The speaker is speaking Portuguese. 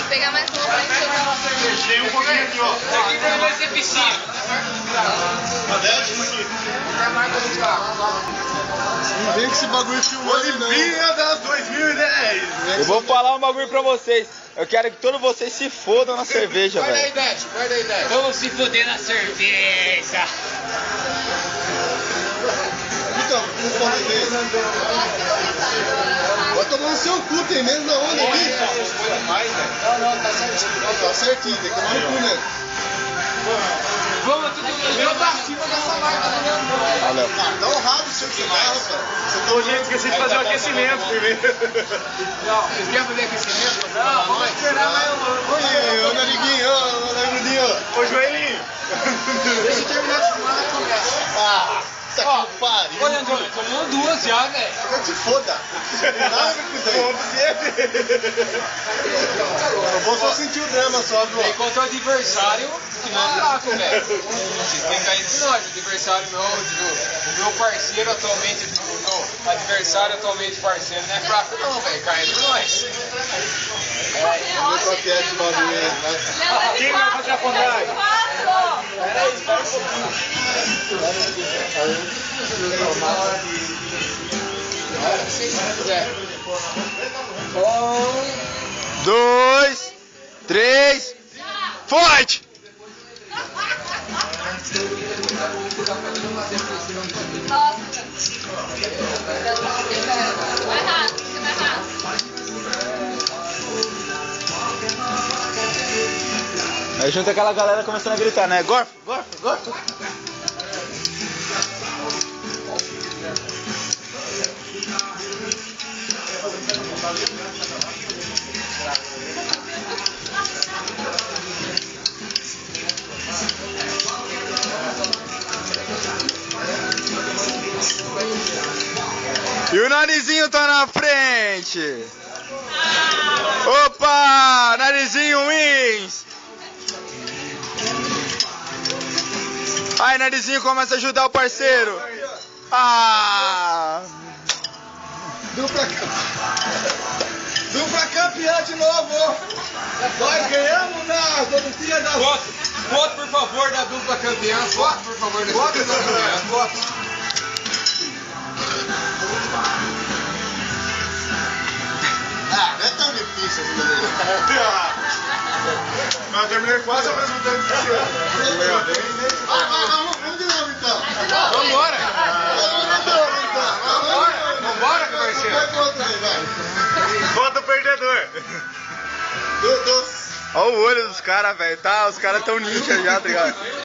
pegar mais um. Tem um pouquinho aqui, ó. Aqui também vai ser piscina. Não vem com esse bagulho filmando, não. Olimpíadas 2010. Eu vou falar um bagulho pra vocês. Eu quero que todos vocês se fodam na cerveja, Guarda aí, velho. Dash. Guarda aí, Dash. Vamos se foder na cerveja. Então, não pode ver. Vai tomar no seu cu, tem menos na onda aqui. Não, tá certinho. Tá certinho, tem que tomar no cu, né? Vamos tudo junto. Eu tô acima dessa marca, Valeu. Ah, dá um rabo seu cigarro, velho. Ô, gente, esqueci de fazer o aquecimento primeiro. Vocês querem fazer aquecimento? Não, vamos esperar mais um. Oi, ô nariguinho, ô nariguinho. Ô, joelhinho. Deixa eu terminar de fumar e começa. Ah, tá que pariu. Olha, Antônio, tomou duas já, velho. Vai te foda. Nada com isso aí. Eu vou só sentir o drama só, viu? Tem contra o adversário que não é fraco, velho. Vocês têm que cair entre nós. O adversário o meu parceiro atualmente, o meu adversário atualmente parceiro não é fraco não, velho. Cai entre nós. Vamos ver qual que é esse bagulho aí, né? Quem vai fazer a contagem? Dois, três, forte! Vai rápido, vai rápido. Aí junta aquela galera começando a gritar, né? Gorfo, gorfo, gorfo. E o narizinho tá na frente. Opa! Narizinho wins! Aí, narizinho começa a ajudar o parceiro. Ah! Dupla campeã de novo! Nós ganhamos na Olimpíada das... Voto, por favor, da dupla campeã. Voto, por favor, da dupla campeã. Voto. Ah, não é tão difícil assim, né? Mas eu terminei quase ao mesmo tempo que você. Vamos de novo então. Vambora. Vamos de novo então. Vambora, parceiro. Vai pro outro aí, vai. Vota o perdedor. Dois. Olha o olho dos caras, velho. Tá, os caras tão ninja já, tá ligado?